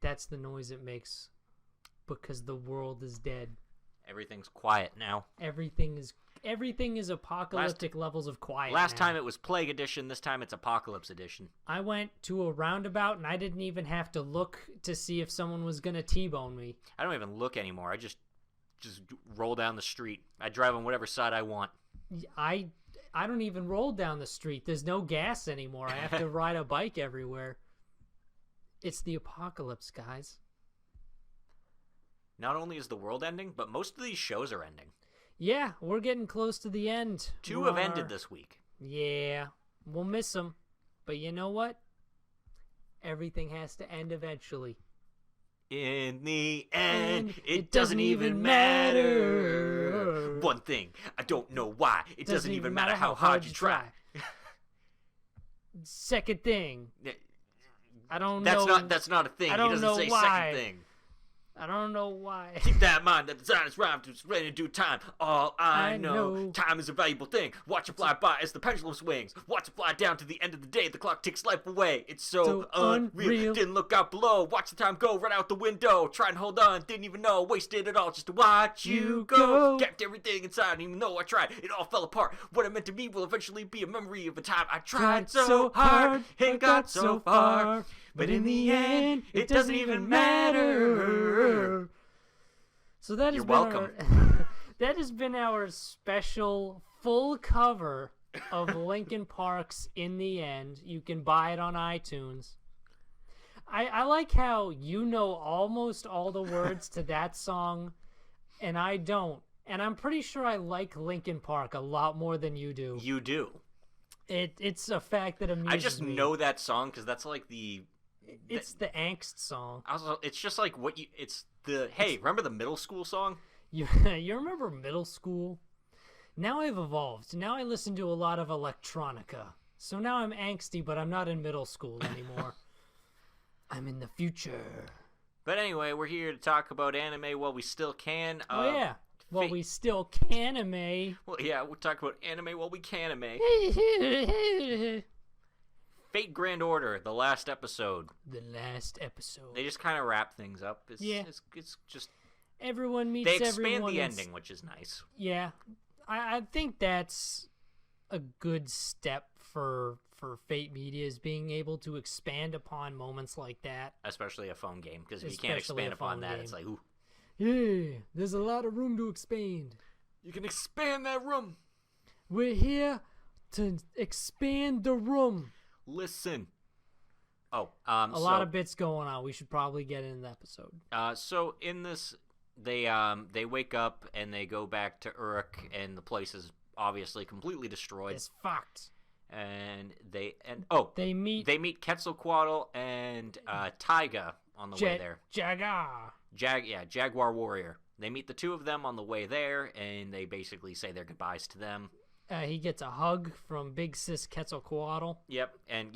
That's the noise it makes because the world is dead. Everything's quiet now. Everything is apocalyptic levels of quiet. Last time it was Plague Edition. This time it's Apocalypse Edition. I went to a roundabout and I didn't even have to look to see if someone was gonna T-bone me. I don't even look anymore. I just roll down the street. I drive on whatever side I want. I don't even roll down the street. There's no gas anymore. I have to ride a bike everywhere. It's the apocalypse, guys. Not only is the world ending, but most of these shows are ending. Yeah, we're getting close to the end. 2 have ended this week. Yeah, we'll miss them. But you know what? Everything has to end eventually. In the end, it doesn't even matter. One thing, I don't know why. It doesn't even matter how hard you try. Second thing. I don't know. That's not a thing. I don't He doesn't know say why. second thing. I don't know why. Keep that in mind that design is rhymed to ready in due time. All I know, time is a valuable thing. Watch it fly by as the pendulum swings. Watch it fly down to the end of the day. The clock ticks life away. It's so unreal. Didn't look out below. Watch the time go right out the window. Try and hold on. Didn't even know. Wasted it all just to watch you go. Kept everything inside. And even though I tried, it all fell apart. What it meant to me will eventually be a memory of a time I tried so hard and got so far. But in the end, it doesn't even matter. So that You're has welcome. That has been our special full cover of Linkin Park's In the End. You can buy it on iTunes. I like how you know almost all the words to that song, and I don't. And I'm pretty sure I like Linkin Park a lot more than you do. You do. It's a fact that amuses me. I just know that song because that's like the... It's the angst song. Also, it's just like what you... It's the... Hey, remember the middle school song? You remember middle school? Now I've evolved. Now I listen to a lot of electronica. So now I'm angsty, but I'm not in middle school anymore. I'm in the future. But anyway, we're here to talk about anime while we still can. Oh, yeah. Well, we still can anime. Well, yeah, we'll talk about anime while we can anime. Fate Grand Order, the last episode. The last episode. They just kind of wrap things up. It's just... Everyone meets everyone. They everyone. expand the ending, which is nice. Yeah. I think that's a good step for Fate Media, is being able to expand upon moments like that. Especially a phone game, because if you can't expand upon that, it's like, ooh. Yeah, there's a lot of room to expand. You can expand that room. We're here to expand the room. Listen. A lot of bits going on. We should probably get into the episode. So in this, they wake up and they go back to Uruk, and the place is obviously completely destroyed. It's fucked. And they meet Quetzalcoatl and Taiga on the way there. Jaguar Warrior. They meet the two of them on the way there, and they basically say their goodbyes to them. He gets a hug from Big Sis Quetzalcoatl. Yep, and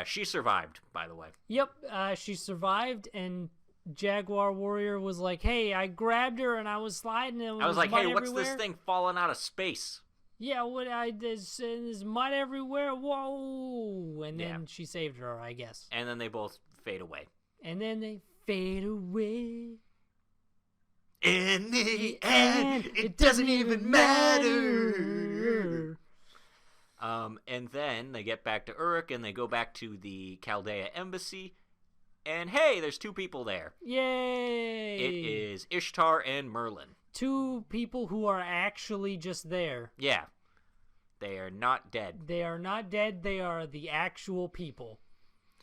she survived, by the way. Yep, she survived, and Jaguar Warrior was like, "Hey, I grabbed her and I was sliding, and I was like, hey, what's everywhere. this thing falling out of space?" Yeah, there's mud everywhere. Whoa! And then she saved her, I guess. And then they both fade away. And then they fade away. In the end, it doesn't even matter. And then they get back to Uruk, and they go back to the Chaldea embassy. And hey, there's two people there. Yay! It is Ishtar and Merlin. Two people who are actually just there. Yeah. They are not dead. They are not dead. They are the actual people.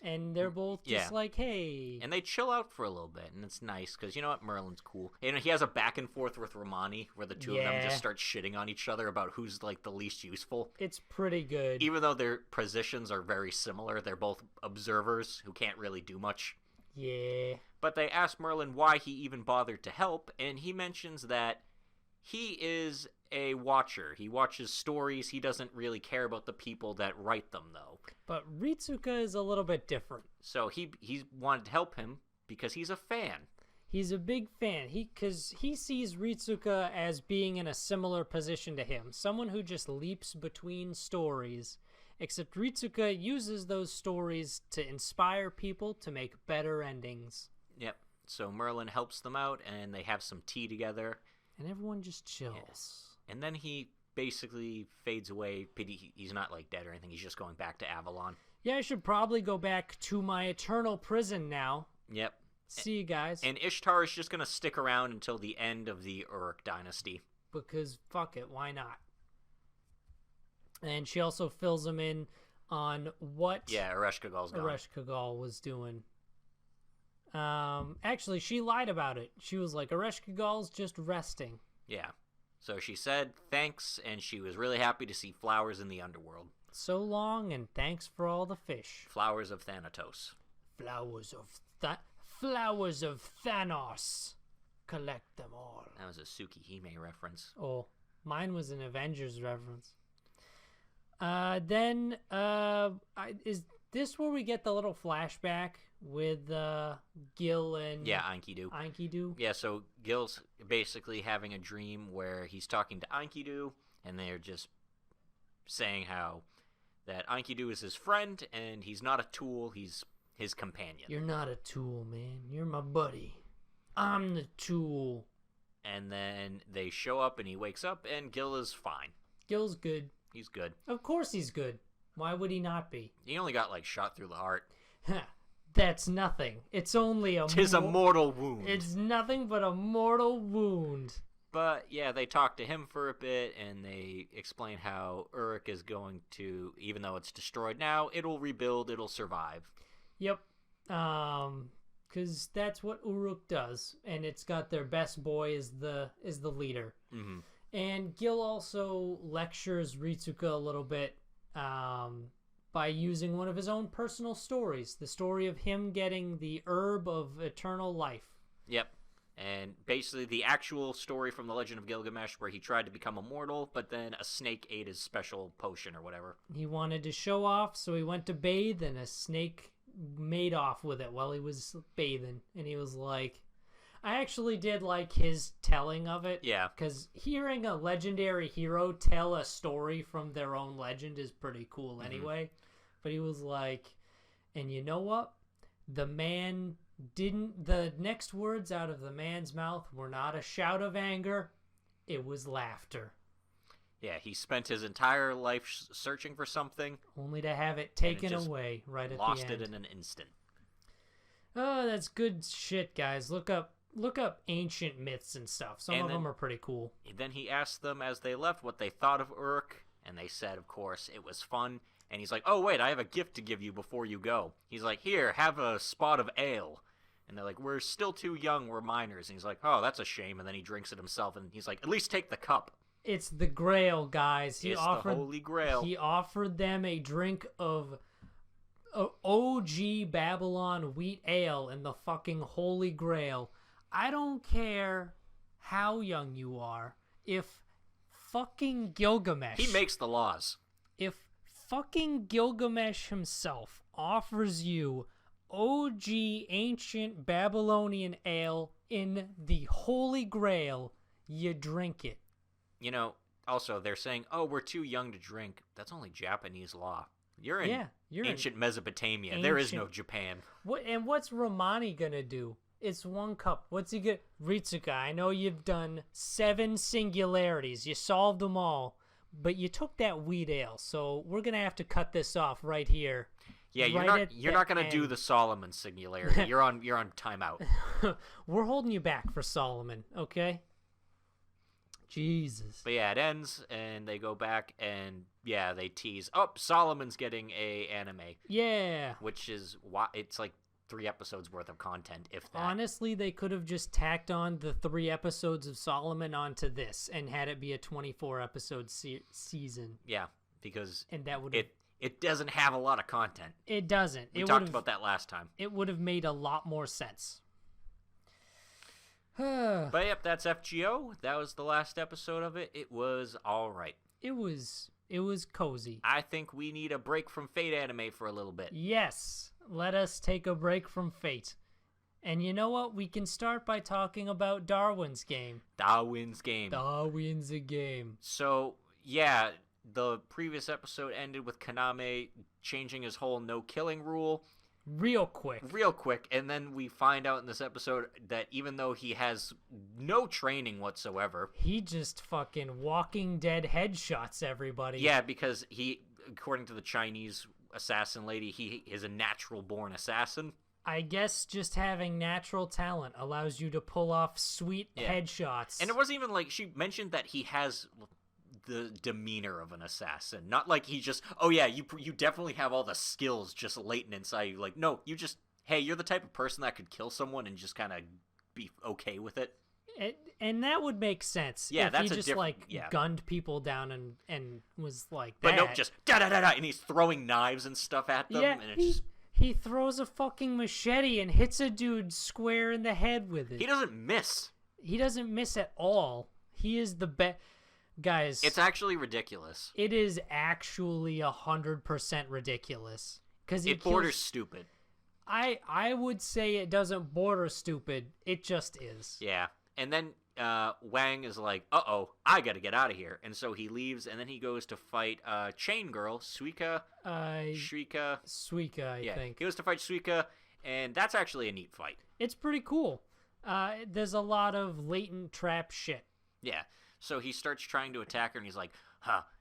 And they're both just like, hey. And they chill out for a little bit, and it's nice, because you know what? Merlin's cool. And he has a back and forth with Romani, where the two of them just start shitting on each other about who's, like, the least useful. It's pretty good. Even though their positions are very similar, they're both observers who can't really do much. Yeah. But they ask Merlin why he even bothered to help, and he mentions that he is a watcher. He watches stories. He doesn't really care about the people that write them, though. But Ritsuka is a little bit different. So he wanted to help him because he's a fan. He's a big fan. Because he sees Ritsuka as being in a similar position to him. Someone who just leaps between stories. Except Ritsuka uses those stories to inspire people to make better endings. Yep. So Merlin helps them out, and they have some tea together. And everyone just chills. Yes. And then he basically fades away. He's not, like, dead or anything. He's just going back to Avalon. Yeah, I should probably go back to my eternal prison now. Yep. See you guys. And Ishtar is just going to stick around until the end of the Uruk dynasty. Because, fuck it, why not? And she also fills him in on what Ereshkigal's gone. Ereshkigal was doing. Actually, she lied about it. She was like, Ereshkigal's just resting. Yeah. So she said thanks, and she was really happy to see flowers in the underworld. So long, and thanks for all the fish. Flowers of Thanatos. Flowers of Thanos. Collect them all. That was a Tsukihime reference. Oh, mine was an Avengers reference. Then, is this where we get the little flashback with Gil and Enkidu? Yeah, so Gil's basically having a dream where he's talking to Enkidu, and they're just saying how that Enkidu is his friend, and he's not a tool, he's his companion. You're not a tool, man. You're my buddy. I'm the tool. And then they show up, and he wakes up, and Gil is fine. Gil's good. He's good. Of course he's good. Why would he not be? He only got, like, shot through the heart. That's nothing. It's only a... 'Tis a mortal wound. It's nothing but a mortal wound. But, yeah, they talk to him for a bit, and they explain how Uruk is going to, even though it's destroyed now, it'll rebuild, it'll survive. Yep. Because that's what Uruk does, and it's got their best boy as the leader. Mm-hmm. And Gil also lectures Ritsuka a little bit by using one of his own personal stories, the story of him getting the herb of eternal life. Yep. And basically the actual story from the Legend of Gilgamesh where he tried to become immortal, but then a snake ate his special potion or whatever. He wanted to show off, so he went to bathe, and a snake made off with it while he was bathing. And he was like... I actually did like his telling of it. Yeah. Because hearing a legendary hero tell a story from their own legend is pretty cool anyway. But he was like, and you know what? The next words out of the man's mouth were not a shout of anger. It was laughter. Yeah, he spent his entire life searching for something. Only to have it taken away right at the end. Lost it in an instant. Oh, that's good shit, guys. Look up ancient myths and stuff. Some of them are pretty cool. Then he asked them as they left what they thought of Uruk, and they said, of course, it was fun. And he's like, oh, wait, I have a gift to give you before you go. He's like, here, have a spot of ale. And they're like, we're still too young, we're minors. And he's like, oh, that's a shame. And then he drinks it himself, and he's like, at least take the cup. It's the Grail, guys. It's the Holy Grail. He offered them a drink of OG Babylon wheat ale and the fucking Holy Grail. I don't care how young you are. If fucking Gilgamesh... He makes the laws. If fucking Gilgamesh himself offers you OG ancient Babylonian ale in the Holy Grail, you drink it. You know, also, they're saying, oh, we're too young to drink. That's only Japanese law. You're in ancient Mesopotamia. There is no Japan. What's Romani gonna do? It's one cup. What's he get? Ritsuka, I know you've done 7 singularities. You solved them all. But you took that wheat ale, so we're going to have to cut this off right here. Yeah, you're not going to do the Solomon singularity. You're on timeout. We're holding you back for Solomon, okay? Jesus. But yeah, it ends, and they go back, and yeah, they tease. Oh, Solomon's getting a anime. Yeah. Which is why it's like 3 episodes worth of content, if that. Honestly, they could have just tacked on the 3 episodes of Solomon onto this and had it be a 24-episode season. Yeah, because and that would it doesn't have a lot of content. It doesn't. We talked about that last time. It would have made a lot more sense. But yep, that's FGO. That was the last episode of it. It was all right. It was cozy. I think we need a break from Fate anime for a little bit. Yes. Let us take a break from Fate. And you know what? We can start by talking about Darwin's game. Darwin's game. Darwin's a game. So, yeah, the previous episode ended with Kaname changing his whole no-killing rule. real quick. And then we find out in this episode that even though he has no training whatsoever, he just fucking Walking Dead headshots everybody. Yeah, because he, according to the Chinese assassin lady, he is a natural born assassin. I guess just having natural talent allows you to pull off sweet headshots. And it wasn't even like she mentioned that he has the demeanor of an assassin. Not like he just, oh yeah, you definitely have all the skills just latent inside you. Like, no, you just, hey, you're the type of person that could kill someone and just kind of be okay with it. And that would make sense. Yeah, if that's he just gunned people down and was like that. But no, just da-da-da-da, and he's throwing knives and stuff at them. Yeah, and it's just... he throws a fucking machete and hits a dude square in the head with it. He doesn't miss. He doesn't miss at all. He is the best. Guys, it's actually ridiculous. It is actually 100% ridiculous. Because it borders stupid. I would say it doesn't border stupid. It just is. Yeah. And then Wang is like, uh-oh, I gotta get out of here. And so he leaves, and then he goes to fight Chain Girl, Suika, Shrika. Suika, I think. He goes to fight Suika, and that's actually a neat fight. It's pretty cool. There's a lot of latent trap shit. Yeah. So he starts trying to attack her, and he's like,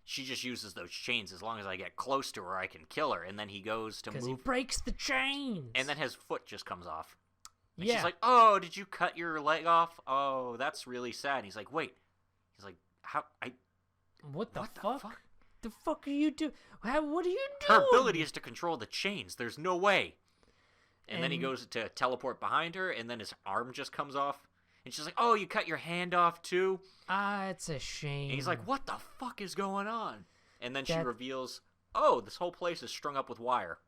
she just uses those chains. As long as I get close to her, I can kill her. And then he goes to move. Because he breaks the chains. And then his foot just comes off. And she's like, oh, did you cut your leg off? Oh, that's really sad. And he's like, wait. He's like, how? What the fuck? The fuck are you doing? What are you doing? Her ability is to control the chains. There's no way. And then he goes to teleport behind her, and then his arm just comes off. And she's like, oh, you cut your hand off too? It's a shame. And he's like, what the fuck is going on? And then she reveals, oh, this whole place is strung up with wire.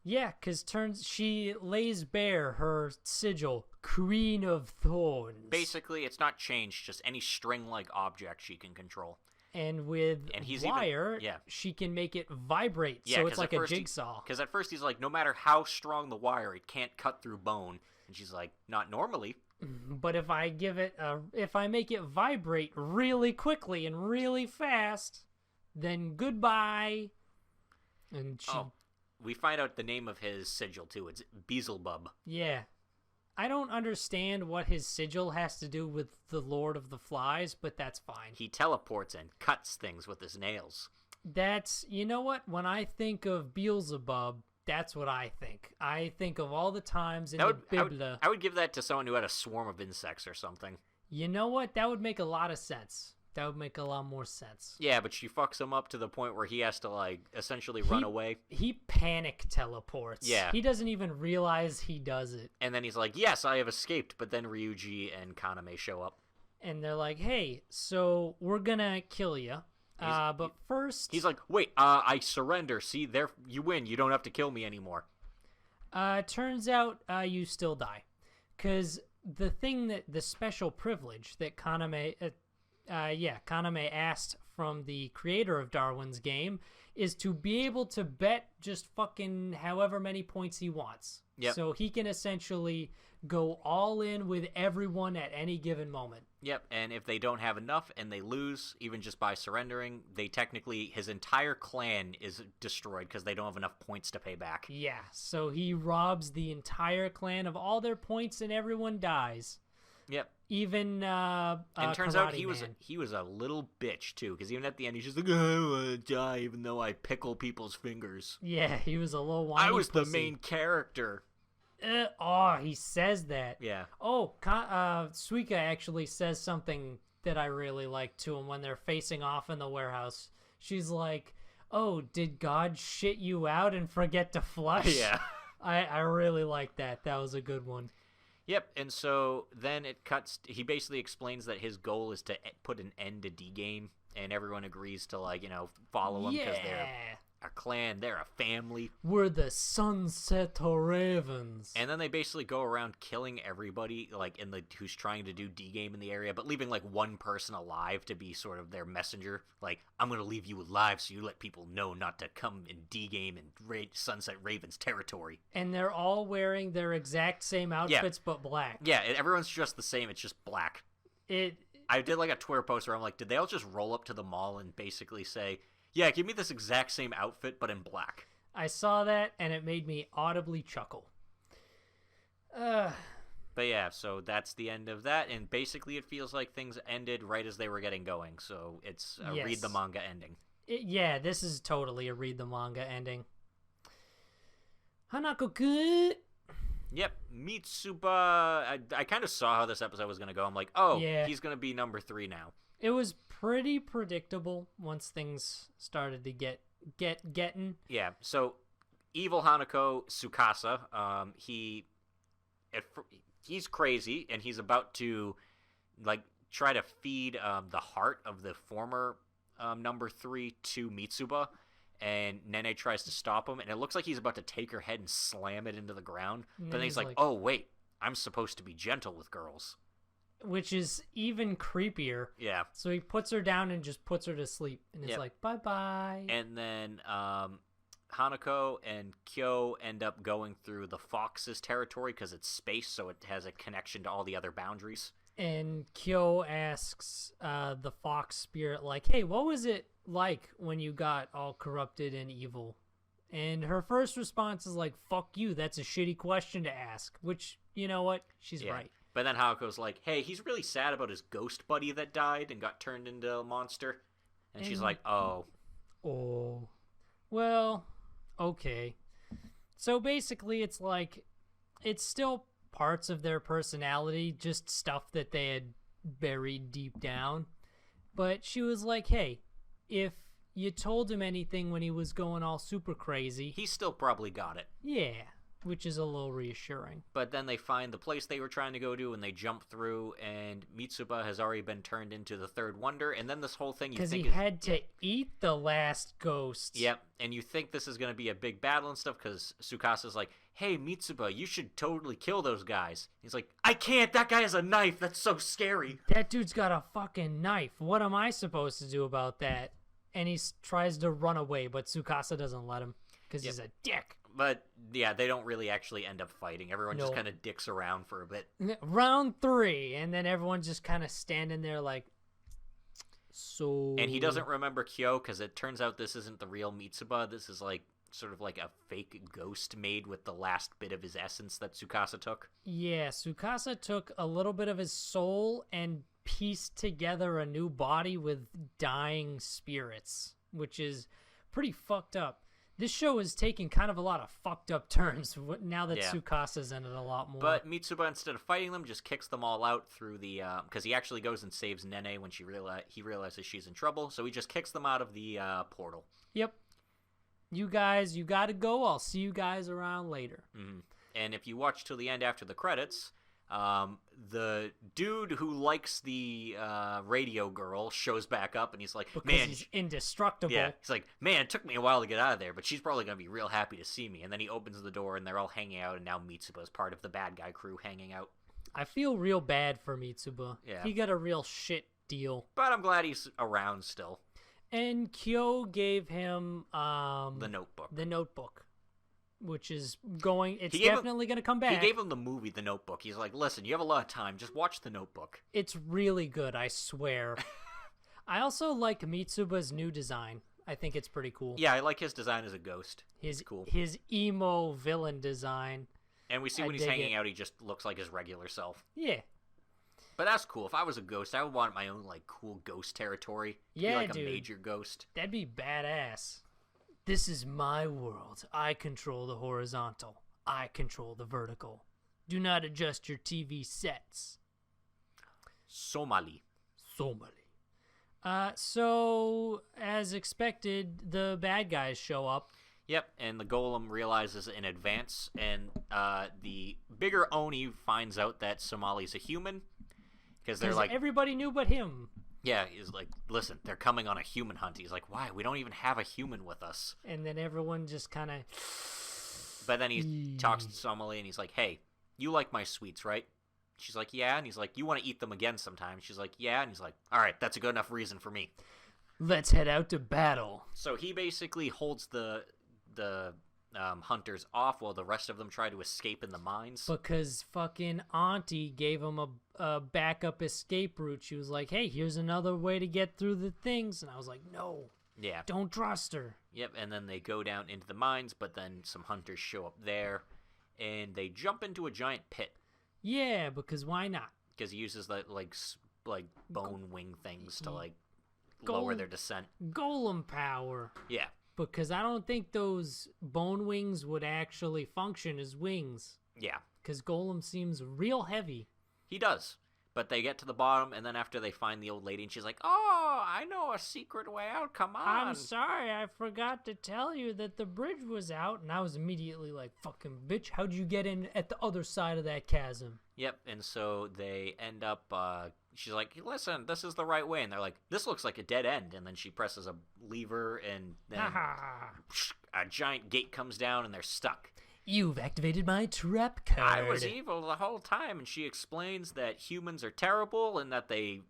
Yeah, because she lays bare her sigil, Queen of Thorns. Basically, it's not changed, just any string-like object she can control. And with wire, she can make it vibrate, so it's like a jigsaw. Because at first he's like, no matter how strong the wire, it can't cut through bone. And she's like, not normally. But if I make it vibrate really quickly and really fast, then goodbye. And we find out the name of his sigil too. It's Beelzebub. Yeah. I don't understand what his sigil has to do with the Lord of the Flies, but that's fine. He teleports and cuts things with his nails. You know what? When I think of Beelzebub, that's what I think. I think of all the times in the Biblia. I would give that to someone who had a swarm of insects or something. You know what? That would make a lot of sense. That would make a lot more sense. Yeah, but she fucks him up to the point where he has to, essentially run away. He panic teleports. Yeah. He doesn't even realize he does it. And then he's like, yes, I have escaped. But then Ryuji and Kaname show up. And they're like, hey, so we're gonna kill you. But first... He's like, wait, I surrender. See, there, you win. You don't have to kill me anymore. Turns out you still die. Because the special privilege that Kaname asked from the creator of Darwin's game is to be able to bet just fucking however many points he wants. Yep. So he can essentially go all in with everyone at any given moment. Yep, and if they don't have enough and they lose, even just by surrendering, his entire clan is destroyed because they don't have enough points to pay back. Yeah, so he robs the entire clan of all their points and everyone dies. Yep. Even and turns out he was a little bitch too, because even at the end he's just like, I don't want to die even though I pickle people's fingers. Yeah, he was a little whiny I was pussy. the main character. He says that. Yeah. Suika actually says something that I really like to him when they're facing off in the warehouse. She's like, oh, did God shit you out and forget to flush? Yeah. I really like that. That was a good one. Yep, and so then it cuts. He basically explains that his goal is to put an end to D-Game, and everyone agrees to, follow him because they're a clan, they're a family. We're the Sunset Ravens. And then they basically go around killing everybody, who's trying to do D-Game in the area, but leaving, one person alive to be sort of their messenger. I'm going to leave you alive so you let people know not to come in D-Game and Sunset Ravens territory. And they're all wearing their exact same outfits, but black. Yeah, everyone's just the same. It's just black. I did, a Twitter post where I'm like, did they all just roll up to the mall and basically say, yeah, give me this exact same outfit, but in black? I saw that, and it made me audibly chuckle. But yeah, so that's the end of that, and basically it feels like things ended right as they were getting going, so it's a read the manga ending. Yeah, this is totally a read the manga ending. Hanako-kun! Yep, Mitsuba, I kind of saw how this episode was going to go. I'm like, oh, yeah. He's going to be number 3 now. It was pretty predictable once things started to getting. Yeah, so evil Hanako Tsukasa, he's crazy, and he's about to like try to feed the heart of the former number 3 to Mitsuba, and Nene tries to stop him, and it looks like he's about to take her head and slam it into the ground. But then he's like, oh wait, I'm supposed to be gentle with girls. Which is even creepier. Yeah. So he puts her down and just puts her to sleep, and is like, bye-bye. And then Hanako and Kyo end up going through the Fox's territory because it's space, so it has a connection to all the other boundaries. And Kyo asks the Fox spirit, like, hey, what was it like when you got all corrupted and evil? And her first response is like, fuck you, that's a shitty question to ask. Which, you know what? She's right. But then Hako's like, hey, he's really sad about his ghost buddy that died and got turned into a monster. And she's like, oh. Oh. Well, okay. So basically it's like, it's still parts of their personality, just stuff that they had buried deep down. But she was like, hey, if you told him anything when he was going all super crazy, he still probably got it. Yeah, which is a little reassuring. But then they find the place they were trying to go to, and they jump through, and Mitsuba has already been turned into the third wonder, and then this whole thing you think because he had to eat the last ghost. Yep, and you think this is going to be a big battle and stuff, because Tsukasa's like, hey, Mitsuba, you should totally kill those guys. He's like, I can't, that guy has a knife, that's so scary. That dude's got a fucking knife. What am I supposed to do about that? And he tries to run away, but Tsukasa doesn't let him, because he's a dick. But, yeah, they don't really actually end up fighting. Everyone just kind of dicks around for a bit. Round 3, and then everyone's just kind of standing there like, so... And he doesn't remember Kyo, because it turns out this isn't the real Mitsuba. This is, like, sort of like a fake ghost made with the last bit of his essence that Tsukasa took. Yeah, Tsukasa took a little bit of his soul and pieced together a new body with dying spirits, which is pretty fucked up. This show is taking kind of a lot of fucked up turns now that Tsukasa's in it a lot more. But Mitsuba, instead of fighting them, just kicks them all out through the... Because he actually goes and saves Nene when he realizes she's in trouble. So he just kicks them out of the portal. Yep. You guys, you gotta go. I'll see you guys around later. Mm-hmm. And if you watch till the end after the credits... the dude who likes the radio girl shows back up, and he's like, because man, he's indestructible. Yeah, he's like, man, it took me a while to get out of there, but she's probably gonna be real happy to see me. And then he opens the door, and they're all hanging out, and now Mitsuba's part of the bad guy crew hanging out. I feel real bad for Mitsuba. Yeah, he got a real shit deal, but I'm glad he's around still. And Kyo gave him the notebook, which is going, it's definitely going to come back. He gave him the movie, The Notebook. He's like, listen, you have a lot of time. Just watch The Notebook. It's really good, I swear. I also like Mitsuba's new design. I think it's pretty cool. Yeah, I like his design as a ghost. It's cool. His emo villain design. And we see when he's hanging out, he just looks like his regular self. Yeah. But that's cool. If I was a ghost, I would want my own, like, cool ghost territory. Yeah, be like dude. A major ghost. That'd be badass. This is my world. I control the horizontal. I control the vertical. Do not adjust your TV sets. Somali. So, as expected, the bad guys show up. Yep, and the golem realizes in advance, and the bigger Oni finds out that Somali's a human. Because they're like... everybody knew but him. Yeah, he's like, listen, they're coming on a human hunt. He's like, why? We don't even have a human with us. And then everyone just kind of... But then he talks to Somali, and he's like, hey, you like my sweets, right? She's like, yeah. And he's like, you want to eat them again sometime? She's like, yeah. And he's like, all right, that's a good enough reason for me. Let's head out to battle. So he basically holds the hunters off while the rest of them try to escape in the mines. Because fucking Auntie gave him a backup escape route. She was like, hey, here's another way to get through the things. And I was like, no. Yeah. Don't trust her. Yep, and then they go down into the mines, but then some hunters show up there, and they jump into a giant pit. Yeah, because why not? Because he uses that like bone wing things to like lower their descent. Golem power. Yeah. Because I don't think those bone wings would actually function as wings. Yeah. Because Golem seems real heavy. He does. But they get to the bottom, and then after they find the old lady, and she's like, "Oh, I know a secret way out. Come on." I'm sorry, I forgot to tell you that the bridge was out. And I was immediately like, fucking bitch, how'd you get in at the other side of that chasm? Yep, and so they end up, she's like, "Listen, this is the right way." And they're like, "This looks like a dead end." And then she presses a lever, and then a giant gate comes down, and they're stuck. You've activated my trap card. I was evil the whole time. And she explains that humans are terrible and that they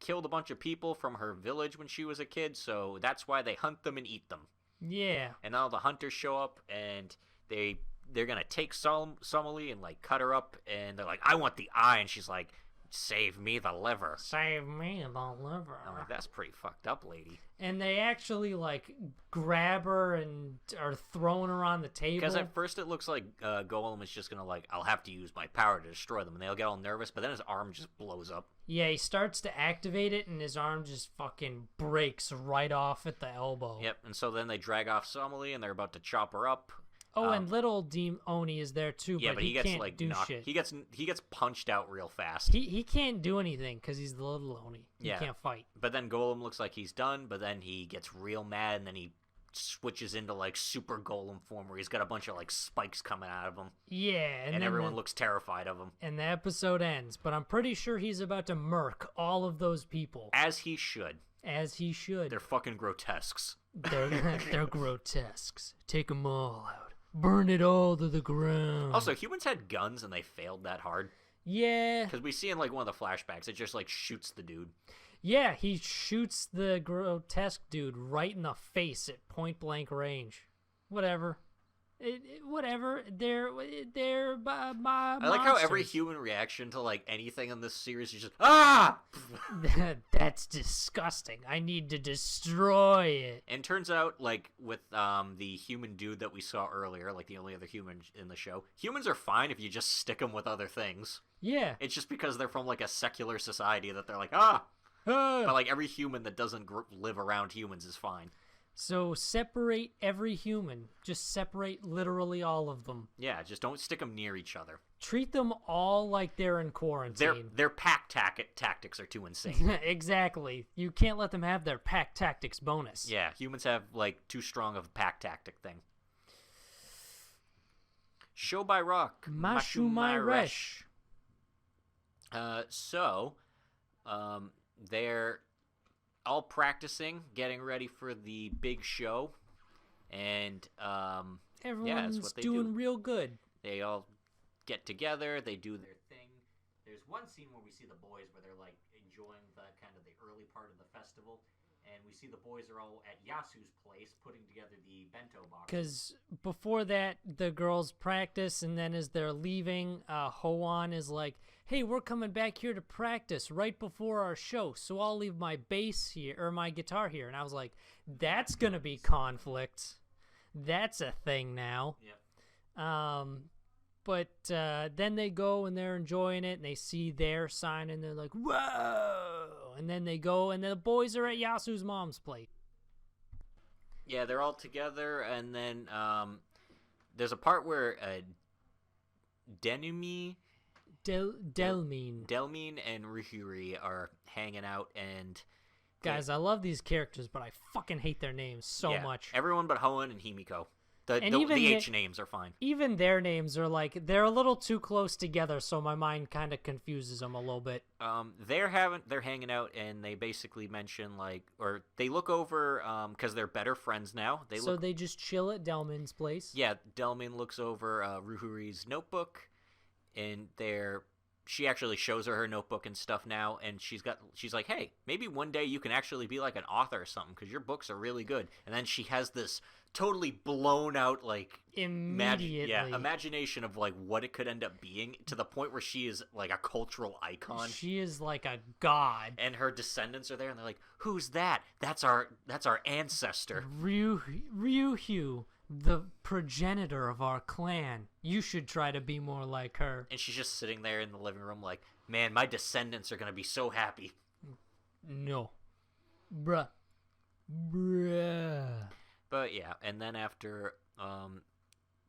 killed a bunch of people from her village when she was a kid, so that's why they hunt them and eat them. Yeah. And now the hunters show up, and they're gonna take Somali and like cut her up, and they're like, "I want the eye," and she's like, "Save me the liver." Save me the liver. I'm like, that's pretty fucked up, lady. And they actually like grab her and are throwing her on the table. Because at first it looks like Golem is just gonna like, "I'll have to use my power to destroy them," and they'll get all nervous. But then his arm just blows up. Yeah, he starts to activate it, and his arm just fucking breaks right off at the elbow. Yep. And so then they drag off Somali, and they're about to chop her up. Oh, and little Deem Oni is there too, yeah, but he gets can't like do knocked. shit. He gets punched out real fast. He can't do anything because he's the little Oni. He can't fight. But then Golem looks like he's done, but then he gets real mad, and then he switches into like super Golem form where he's got a bunch of like spikes coming out of him. Yeah, and everyone looks terrified of him. And the episode ends, but I'm pretty sure he's about to murk all of those people. As he should. As he should. They're fucking grotesques. They're grotesques. Take them all out. Burn it all to the ground. Also, humans had guns and they failed that hard. Yeah. Because we see in like one of the flashbacks, it just like shoots the dude. Yeah, he shoots the grotesque dude right in the face at point blank range. Whatever. Whatever. They're I like how every human reaction to like anything in this series is just ah. That's disgusting. I need to destroy it. And turns out, like with the human dude that we saw earlier, like the only other human in the show, humans are fine if you just stick them with other things. Yeah. It's just because they're from like a secular society that they're like ah. But like every human that doesn't live around humans is fine. So separate every human. Just separate literally all of them. Yeah, just don't stick them near each other. Treat them all like they're in quarantine. Their pack tactics are too insane. Exactly. You can't let them have their pack tactics bonus. Yeah, humans have like too strong of a pack tactic thing. Show by Rock. Mashumai Resh. They're all practicing, getting ready for the big show, and everyone's doing real good. They all get together, they do their thing. There's one scene where we see the boys where they're like enjoying the kind of the early part of the festival, and we see the boys are all at Yasu's place putting together the bento box. Because before that, the girls practice, and then as they're leaving, Hoan is like, "Hey, we're coming back here to practice right before our show, so I'll leave my bass here, or my guitar here." And I was like, that's gonna be conflict. That's a thing now. Yep. But then they go and they're enjoying it, and they see their sign, and they're like, "Whoa!" And then they go, and the boys are at Yasu's mom's place. Yeah, they're all together, and then there's a part where Delmine and Ruhuri are hanging out, and guys, I love these characters, but I fucking hate their names so much. Everyone but Hoenn and Himiko. The H names are fine. Even their names are like, they're a little too close together, so my mind kind of confuses them a little bit. They're hanging out, and they basically mention like, or they look over because they're better friends now. They just chill at Delmin's place. Yeah, Delmin looks over Ruhuri's notebook, and she actually shows her notebook and stuff now, and she's like, hey, maybe one day you can actually be like an author or something, because your books are really good. And then she has this totally blown out, like, immediately imagination of like what it could end up being, to the point where she is like a cultural icon. She is like a god. And her descendants are there, and they're like, who's that? That's our ancestor. Ryuhyu, the progenitor of our clan. You should try to be more like her. And she's just sitting there in the living room like, man, my descendants are going to be so happy. No. Bruh. But yeah, and then after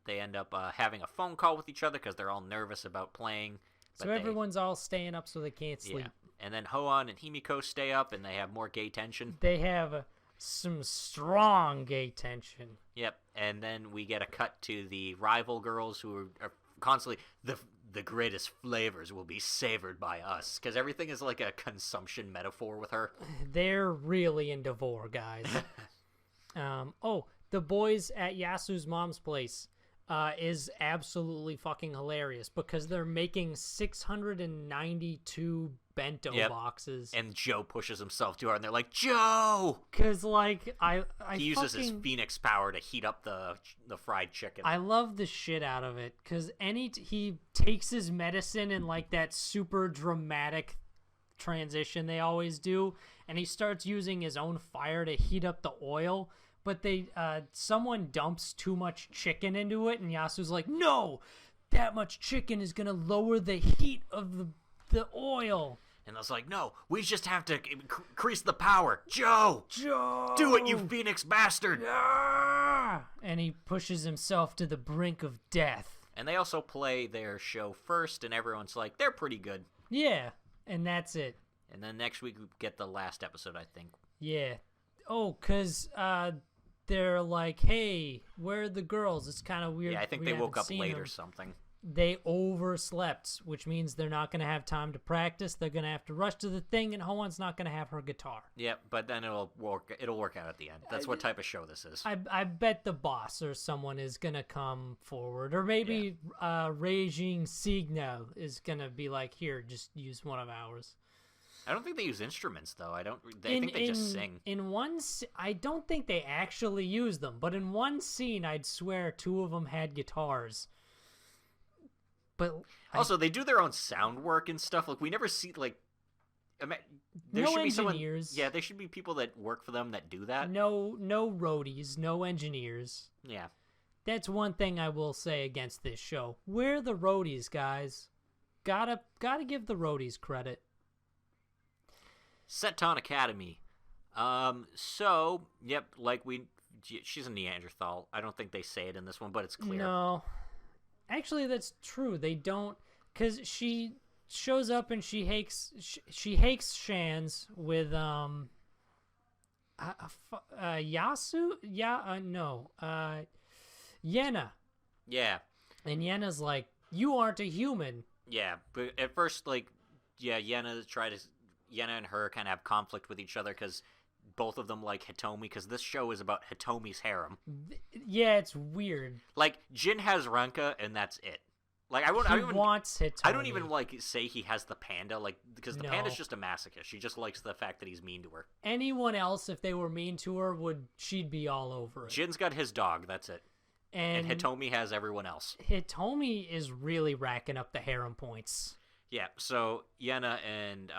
they end up having a phone call with each other because they're all nervous about playing. So everyone's all staying up so they can't sleep. Yeah. And then Hoan and Himiko stay up, and they have more gay tension. They have some strong gay tension. Yep. And then we get a cut to the rival girls who are constantly, the greatest flavors will be savored by us, because everything is like a consumption metaphor with her. They're really into vor, guys. The boys at Yasu's mom's place is absolutely fucking hilarious, because they're making 692 bento boxes. And Joe pushes himself to her, and they're like, Joe! Because, like, he uses his phoenix power to heat up the fried chicken. I love the shit out of it, because he takes his medicine in, like, that super dramatic transition they always do, and he starts using his own fire to heat up the oil, but someone dumps too much chicken into it, and Yasu's like, no! That much chicken is gonna lower the heat of the oil. And I was like, no, we just have to increase the power. Joe! Do it, you Phoenix bastard! Yeah! And he pushes himself to the brink of death. And they also play their show first, and everyone's like, they're pretty good. Yeah, and that's it. And then next week we get the last episode, I think. Yeah. Oh, because they're like, hey, where are the girls? It's kind of weird. Yeah, I think they woke up late or something. They overslept, which means they're not going to have time to practice. They're going to have to rush to the thing, and Hoan's not going to have her guitar. Yep, but then it'll work out at the end. That's what type of show this is. I bet the boss or someone is going to come forward, or maybe Raging Signal is going to be like, here, just use one of ours. I don't think they use instruments, though. I think they just sing. I don't think they actually use them, but in one scene, I'd swear two of them had guitars. But also, they do their own sound work and stuff. Like, we never see, like, there no should be engineers. Yeah, there should be people that work for them that do that. No roadies, no engineers. Yeah. That's one thing I will say against this show. We're the roadies, guys. Gotta give the roadies credit. Seton Academy. Yep, she's a Neanderthal. I don't think they say it in this one, but it's clear. No. Actually, that's true. They don't, because she shows up and she hakes Shans with Yasu? Yenna. Yeah. And Yenna's like, you aren't a human. Yeah, but at first, Yenna and her kind of have conflict with each other because both of them like Hitomi, because this show is about Hitomi's harem. Yeah, it's weird. Like, Jin has Ranka, and that's it. Like, he wants Hitomi. I don't even say he has the panda, because the panda's just a masochist. She just likes the fact that he's mean to her. Anyone else, if they were mean to her, she'd be all over it. Jin's got his dog. That's it. And Hitomi has everyone else. Hitomi is really racking up the harem points. Yeah. So Yenna and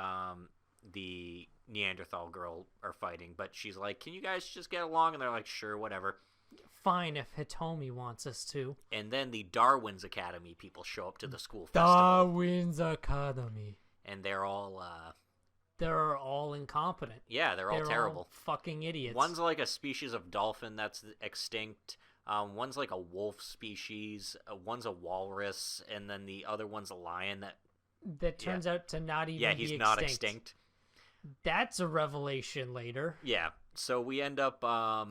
the Neanderthal girl are fighting, but she's like, can you guys just get along? And they're like, sure, whatever. Fine, if Hitomi wants us to. And then the Darwin's Academy people show up to the school festival. Darwin's Academy. And they're all incompetent. Yeah, they're all terrible. All fucking idiots. One's like a species of dolphin that's extinct. One's like a wolf species. One's a walrus, and then the other one's a lion that turns out to not even be extinct. Yeah, he's not extinct. That's a revelation later. Yeah. So we end up...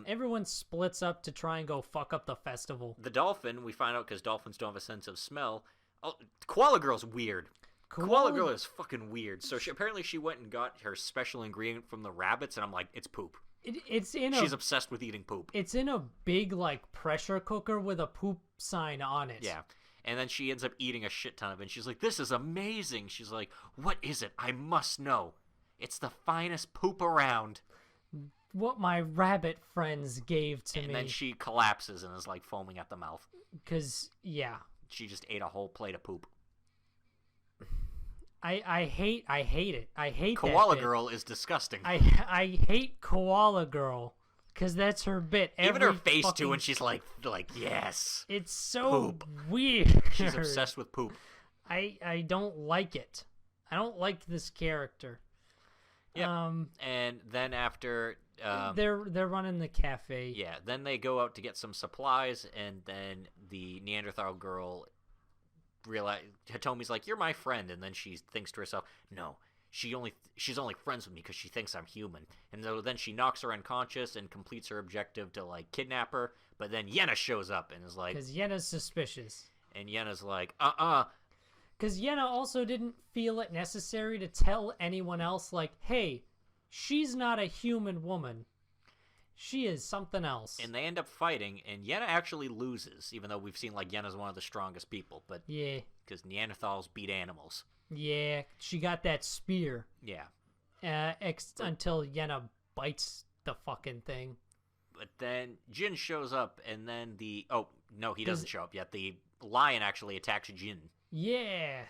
everyone splits up to try and go fuck up the festival. The dolphin, we find out because dolphins don't have a sense of smell. Oh, Koala Girl's weird. Koala Girl is fucking weird. So apparently she went and got her special ingredient from the rabbits, and I'm like, it's poop. She's obsessed with eating poop. It's in a big, pressure cooker with a poop sign on it. Yeah. And then she ends up eating a shit ton of it. And she's like, this is amazing. She's like, what is it? I must know. It's the finest poop around. What my rabbit friends gave to me. And then she collapses and is like foaming at the mouth. Because, yeah. She just ate a whole plate of poop. I hate it. I hate Koala that Girl is disgusting. I hate Koala Girl because that's her bit. Even her face too, and she's like yes. It's so poop. Weird. She's obsessed with poop. I don't like it. I don't like this character. Yeah. And then after they're running the cafe. Yeah. Then they go out to get some supplies, and then the Neanderthal girl Hitomi's like, you're my friend, and then she thinks to herself, no, she's only friends with me because she thinks I'm human. And so then she knocks her unconscious and completes her objective to like kidnap her. But then Yenna shows up and is like, because Yenna's suspicious, and Yenna's like, because Yenna also didn't feel it necessary to tell anyone else, like, hey, she's not a human woman. She is something else. And they end up fighting, and Yenna actually loses, even though we've seen, like, Yenna's one of the strongest people. But yeah. Because Neanderthals beat animals. Yeah, she got that spear. Yeah. Until Yenna bites the fucking thing. But then Jin shows up, and then oh, no, he doesn't show up yet. The lion actually attacks Jin. Yeah.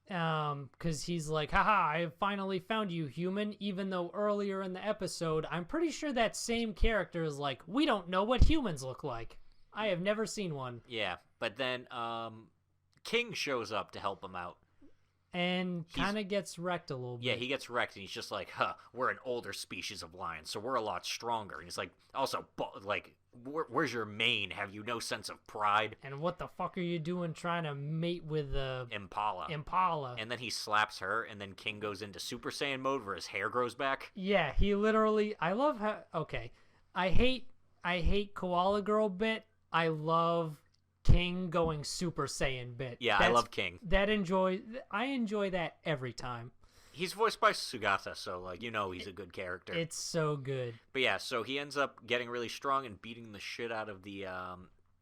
Because he's like, haha, I finally found you, human, even though earlier in the episode, I'm pretty sure that same character is like, we don't know what humans look like. I have never seen one. Yeah, but then, King shows up to help him out. And kind of gets wrecked a little bit. Yeah, he gets wrecked, and he's just like, we're an older species of lion, so we're a lot stronger. And he's like, also, like, where's your mane? Have you no sense of pride? And what the fuck are you doing trying to mate with the Impala? And then he slaps her, and then King goes into Super Saiyan mode where his hair grows back. Yeah, he literally, I love how, okay, I hate Koala Girl bit. I love King going Super Saiyan bit. Yeah, I love King. I enjoy that every time. He's voiced by Sugata, so, like, you know he's a good character. It's so good. But yeah, so he ends up getting really strong and beating the shit out of the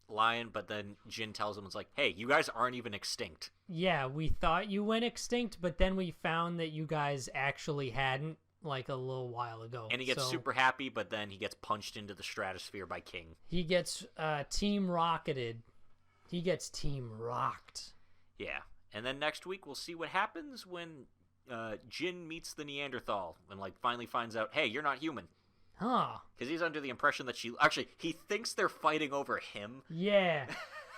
lion, but then Jin tells him, it's like, hey, you guys aren't even extinct. Yeah, we thought you went extinct, but then we found that you guys actually hadn't, like, a little while ago. And he gets super happy, but then he gets punched into the stratosphere by King. He gets team rocketed. He gets team rocked. Yeah. And then next week we'll see what happens when Jin meets the Neanderthal and like finally finds out, hey, you're not human. Huh. Because he's under the impression that he thinks they're fighting over him. Yeah.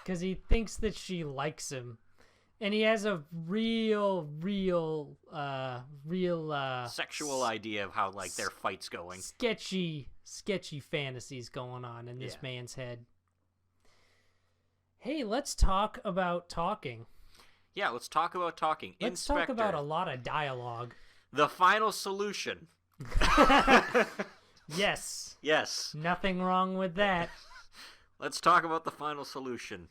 Because he thinks that she likes him. And he has a real sexual idea of how like their fight's going. Sketchy fantasies going on in this man's head. Hey, let's talk about talking. Yeah, let's talk about talking. Let's talk about a lot of dialogue. The final solution. Yes. Yes. Nothing wrong with that. Let's talk about the final solution.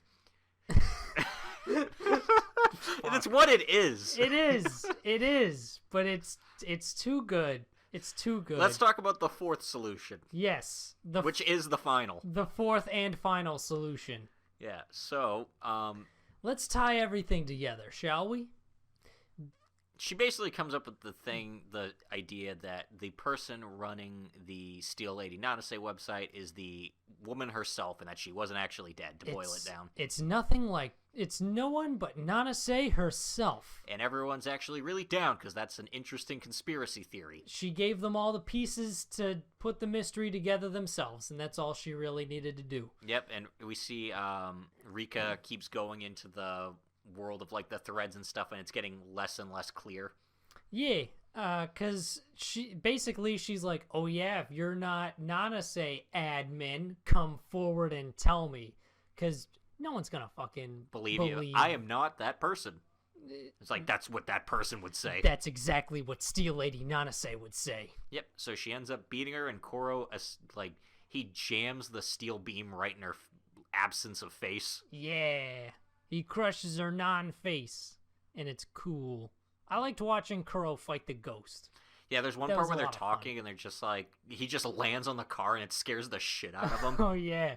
And it's what it is. It is. But it's too good. It's too good. Let's talk about the fourth solution. Yes. Which is the final. The fourth and final solution. Yeah, so, let's tie everything together, shall we? She basically comes up with the idea that the person running the Steel Lady Nanase website is the woman herself and that she wasn't actually dead, to boil it down. It's no one but Nanase herself. And everyone's actually really down because that's an interesting conspiracy theory. She gave them all the pieces to put the mystery together themselves, and that's all she really needed to do. Yep, and we see Rika keeps going into the world of like the threads and stuff, and it's getting less and less clear. Yeah, because she's like, oh yeah, if you're not Nanase admin, come forward and tell me, because no one's gonna fucking believe you. I am not that person. It's like, that's what that person would say. That's exactly what Steel Lady Nanase would say. Yep, so she ends up beating her, and Koro, like, he jams the steel beam right in her absence of face. Yeah. He crushes her non-face, and it's cool. I liked watching Kuro fight the ghost. Yeah, there's one part where they're talking, and they're just like, he just lands on the car, and it scares the shit out of him. Oh, yeah.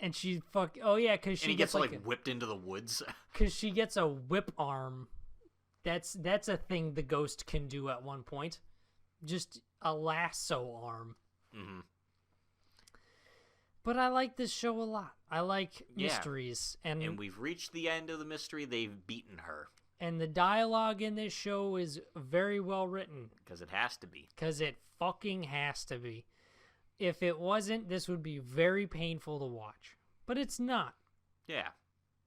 And she because she And he gets like whipped into the woods. Because she gets a whip arm. That's a thing the ghost can do at one point. Just a lasso arm. Mm-hmm. But I like this show a lot. I like mysteries. And we've reached the end of the mystery. They've beaten her. And the dialogue in this show is very well written. Because it has to be. Because it fucking has to be. If it wasn't, this would be very painful to watch. But it's not. Yeah.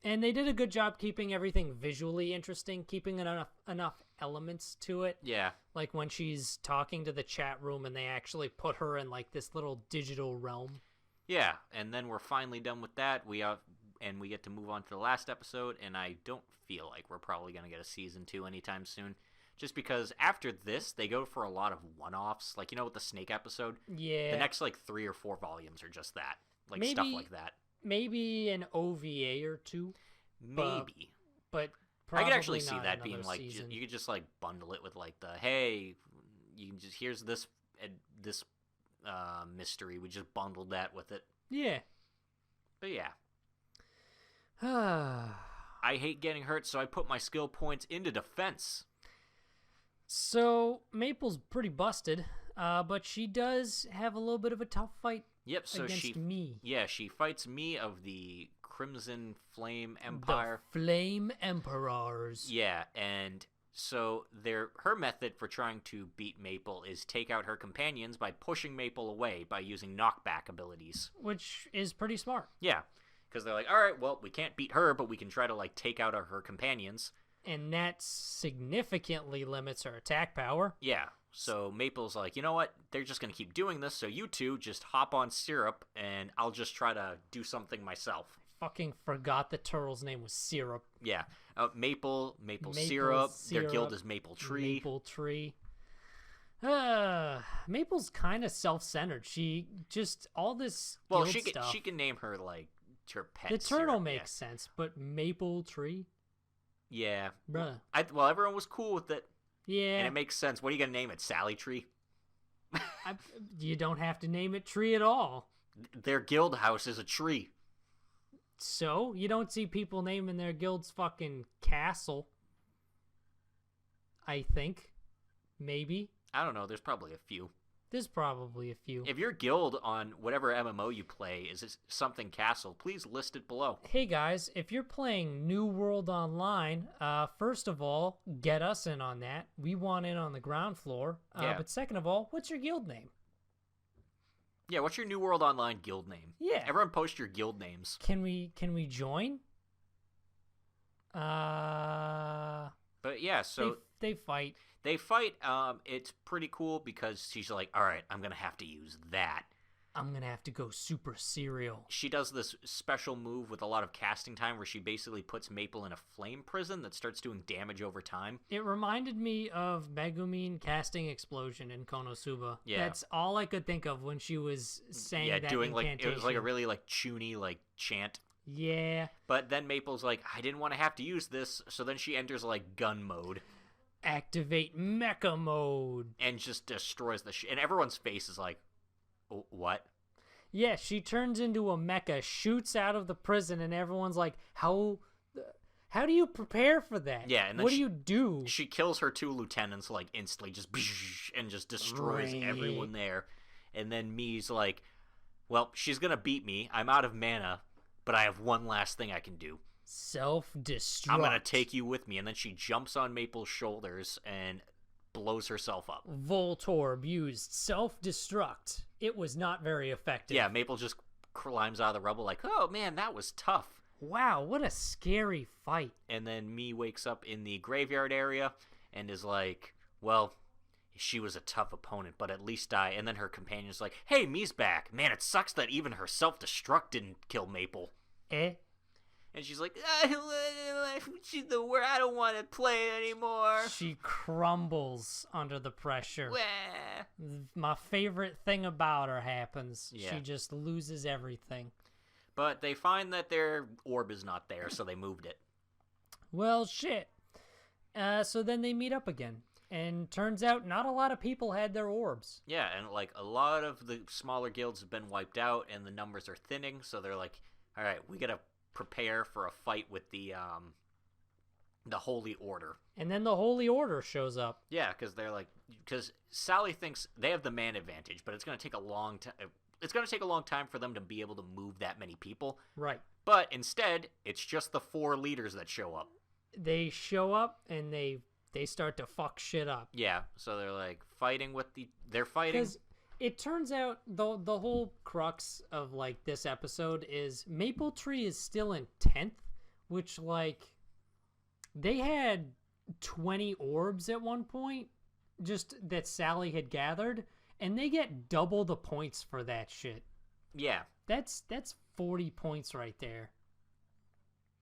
And they did a good job keeping everything visually interesting, keeping enough elements to it. Yeah. Like when she's talking to the chat room and they actually put her in like this little digital realm. Yeah, and then we're finally done with that. We get to move on to the last episode, and I don't feel like we're probably going to get a season 2 anytime soon. Just because after this, they go for a lot of one-offs. Like, with the snake episode? Yeah. The next, 3 or 4 volumes are just that. Stuff like that. Maybe an OVA or 2. Maybe. But I could actually see that being, season. you could just, bundle it with, hey, you can just, here's this mystery. We just bundled that with it. Yeah. But yeah. I hate getting hurt, so I put my skill points into defense. So Maple's pretty busted, but she does have a little bit of a tough fight. Yep. So against me. Yeah, she fights me of the Crimson Flame Empire. The Flame Emperors. Yeah, and so her method for trying to beat Maple is take out her companions by pushing Maple away by using knockback abilities. Which is pretty smart. Yeah, because they're like, all right, well, we can't beat her, but we can try to, take out her companions. And that significantly limits her attack power. Yeah, so Maple's like, you know what? They're just going to keep doing this, so you two just hop on Syrup, and I'll just try to do something myself. Fucking forgot the turtle's name was Syrup. Yeah. Maple Syrup. Their guild is Maple Tree. Maple Tree. Maple's kind of self-centered. She just all this guild stuff. She can name her her pet. The turtle Syrup, makes sense, but Maple Tree. Yeah. Bruh. Everyone was cool with it. Yeah. And it makes sense. What are you gonna name it? Sally Tree? You don't have to name it Tree at all. Their guild house is a tree. So, you don't see people naming their guild's fucking castle. I think. Maybe. I don't know. There's probably a few. There's probably a few. If your guild on whatever MMO you play is something castle, please list it below. Hey guys, if you're playing New World Online, first of all, get us in on that. We want in on the ground floor. But second of all, what's your guild name? Yeah, what's your New World Online guild name? Yeah. Everyone post your guild names. Can we join? But yeah, so they fight. They fight. It's pretty cool because she's like, all right, I'm going to have to use that. I'm going to have to go super serial. She does this special move with a lot of casting time where she basically puts Maple in a flame prison that starts doing damage over time. It reminded me of Megumin casting explosion in Konosuba. Yeah. That's all I could think of when she was saying that doing incantation. it was a really chuny chant. Yeah. But then Maple's like, I didn't want to have to use this, so then she enters gun mode. Activate mecha mode. And just destroys the shit. And everyone's face is like, oh, what? Yeah, she turns into a mecha, shoots out of the prison, and everyone's like, how do you prepare for that? Yeah, and then what do you do? She kills her 2 lieutenants instantly, and just destroys everyone there. And then Mii's like, well, she's gonna beat me. I'm out of mana, but I have one last thing I can do. Self-destruct. I'm gonna take you with me. And then she jumps on Maple's shoulders and blows herself up. Voltorb used self-destruct. It was not very effective. Yeah, Maple just climbs out of the rubble like, oh man, that was tough. Wow, what a scary fight. And then Mii wakes up in the graveyard area and is like, well, she was a tough opponent, but at least and then her companion's like, hey, Mii's back. Man, it sucks that even her self-destruct didn't kill Maple. And she's like, she's the worst. I don't want to play anymore. She crumbles under the pressure. Wah. My favorite thing about her happens. Yeah. She just loses everything. But they find that their orb is not there, so they moved it. Well, shit. So then they meet up again. And turns out not a lot of people had their orbs. Yeah, and a lot of the smaller guilds have been wiped out, and the numbers are thinning, so they're like, all right, we gotta prepare for a fight with the Holy Order. And then the Holy Order shows up. Yeah, because Sally thinks they have the man advantage, but it's gonna take a long time. It's gonna take a long time for them to be able to move that many people. Right. But instead, it's just the 4 leaders that show up. They show up and they start to fuck shit up. Yeah, so they're like fighting they're fighting. Because it turns out the whole crux of like this episode is Maple Tree is still in 10th, which like they had 20 orbs at one point, just that Sally had gathered, and they get double the points for that shit. Yeah. That's 40 points right there.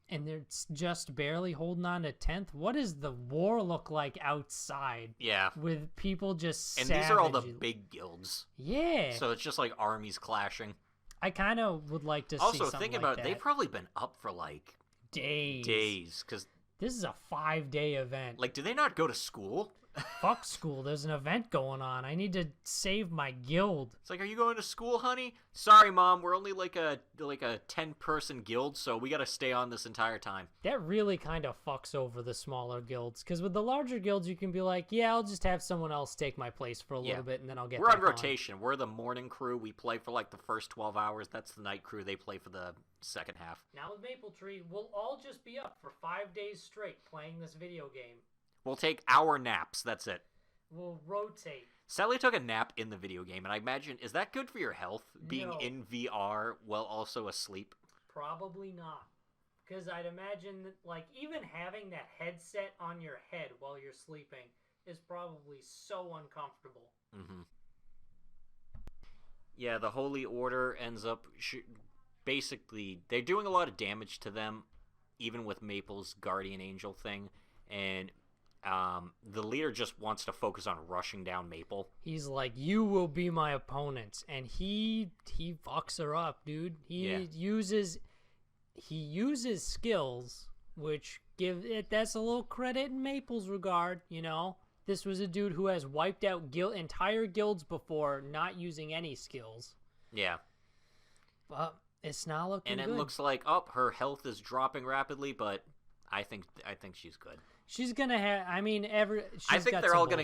And they're just barely holding on to 10th. What does the war look like outside? Yeah. With people just And these are all the big guilds. Yeah. So it's just like armies clashing. I kind of would like to see also, something think like about that. They've probably been up for like days. Because this is a 5-day event. like, do they not go to school? Fuck school. There's an event going on. I need to save my guild. It's like, are you going to school, honey? Sorry, Mom. We're only like a 10-person guild, so we got to stay on this entire time. That really kind of fucks over the smaller guilds. Because with the larger guilds, you can be like, yeah, I'll just have someone else take my place for a little bit, and then I'll get We're on back rotation. We're the morning crew. We play for like the first 12 hours. That's the night crew. They play for the second half. Now with Maple Tree, we'll all just be up for 5 days straight playing this video game. We'll take hour naps. That's it. We'll rotate. Sally took a nap in the video game, and I imagine, is that good for your health, being No. in VR while also asleep? Probably not. Because I'd imagine that, like, even having that headset on your head while you're sleeping is probably so uncomfortable. Mm-hmm. Yeah, the Holy Order ends up... basically, they're doing a lot of damage to them, even with Maple's Guardian Angel thing, and... the leader just wants to focus on rushing down Maple. He's like, you will be my opponent, and he fucks her up, dude. He uses skills, which that's a little credit in Maple's regard, you know. This was a dude who has wiped out entire guilds before, not using any skills. Yeah, but it's not looking good. And it looks like her health is dropping rapidly, but I think she's good. She's gonna have. I mean, I think they're all gonna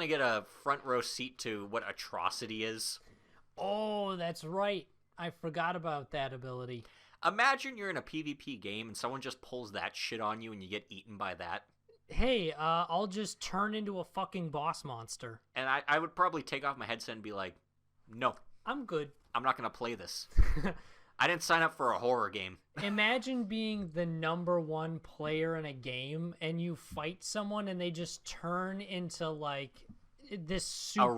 get a front row seat to what atrocity is. Oh, that's right. I forgot about that ability. Imagine you're in a PvP game and someone just pulls that shit on you and you get eaten by that. Hey, I'll just turn into a fucking boss monster. And I would probably take off my headset and be like, no, I'm good. I'm not gonna play this. I didn't sign up for a horror game. Imagine being the #1 player in a game and you fight someone and they just turn into like this super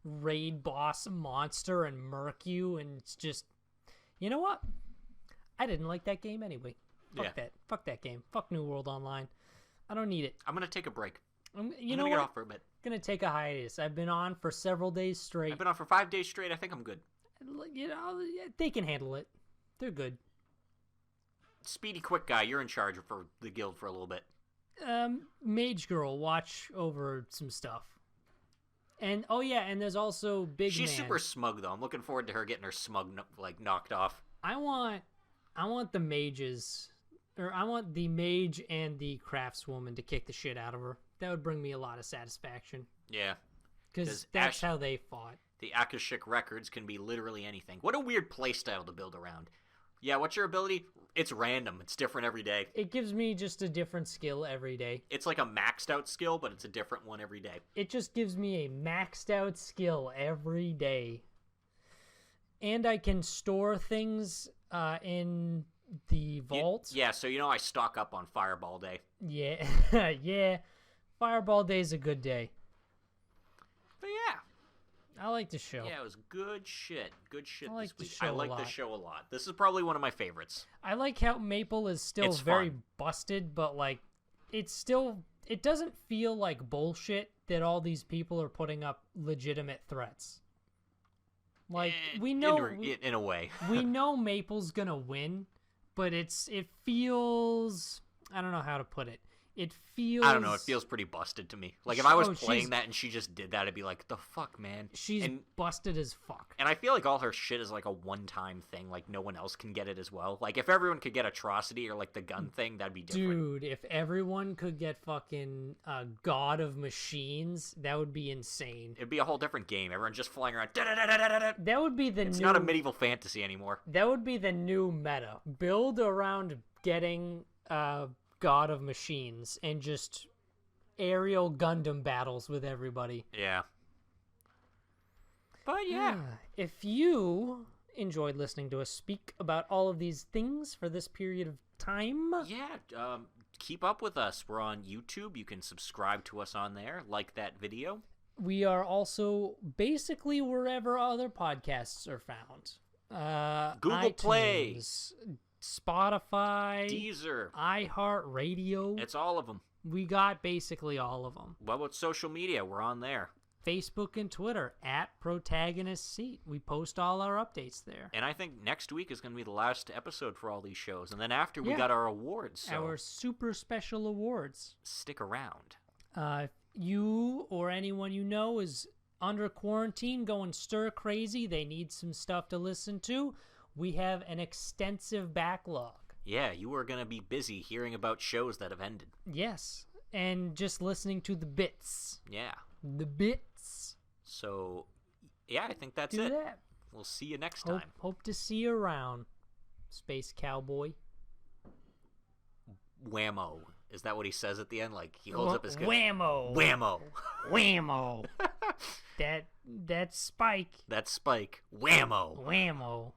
raid boss monster and murk you, and it's just, you know what? I didn't like that game anyway. Fuck that game. Fuck New World Online. I don't need it. I'm gonna take a break. I'm gonna get off for a bit. Gonna take a hiatus. I've been on for several days straight. I've been on for 5 days straight. I think I'm good. You know, they can handle it. They're good. Speedy Quick Guy, you're in charge for the guild for a little bit. Mage Girl, watch over some stuff. And oh yeah, and there's also Big Man. She's super smug though. I'm looking forward to her getting her smug knocked off. I want the mages, or I want the mage and the craftswoman to kick the shit out of her. That would bring me a lot of satisfaction. Yeah. Because that's how they fought. The Akashic records can be literally anything. What a weird playstyle to build around. Yeah, what's your ability? It's random. It's different every day. It gives me just a different skill every day. It's like a maxed out skill, but it's a different one every day. It just gives me a maxed out skill every day. And I can store things in the vault. Yeah, so you know I stock up on Fireball Day. Yeah, yeah. Fireball Day's a good day. But yeah. I like the show. Yeah, it was good shit. Good shit I like this week. the show I like the show a lot. This is probably one of my favorites. I like how Maple is still very busted, but like it doesn't feel like bullshit that all these people are putting up legitimate threats. Like we know in a way. We know Maple's gonna win, but it feels, I don't know how to put it. It feels... I don't know, it feels pretty busted to me. Like, if I was playing that and she just did that, I'd be like, the fuck, man? She's busted as fuck. And I feel like all her shit is, like, a one-time thing. Like, no one else can get it as well. Like, if everyone could get Atrocity or, like, the gun thing, that'd be different. Dude, if everyone could get fucking God of Machines, that would be insane. It'd be a whole different game. Everyone's just flying around. That would be It's not a medieval fantasy anymore. That would be the new meta. Build around getting God of Machines and just aerial Gundam battles with everybody. Yeah. But yeah. If you enjoyed listening to us speak about all of these things for this period of time. Yeah, keep up with us. We're on YouTube. You can subscribe to us on there. Like that video. We are also basically wherever other podcasts are found. Google iTunes, Play. Spotify, Deezer, iHeartRadio. It's all of them. We got basically all of them. What about social media? We're on there. Facebook and Twitter at Protagonist Seat. We post all our updates there. And I think next week is going to be the last episode for all these shows. And then after, we got our awards. So our super special awards. Stick around. If you or anyone you know is under quarantine going stir crazy, they need some stuff to listen to, we have an extensive backlog. Yeah, you are going to be busy hearing about shows that have ended. Yes, and just listening to the bits. Yeah. The bits. So, yeah, I think that's Do it. that. We'll see you next time. Hope to see you around, Space Cowboy. Whammo. Is that what he says at the end? Like, he holds up his gun. Whammo. Whammo. Whammo. That's Spike. That's Spike. Whammo. Whammo.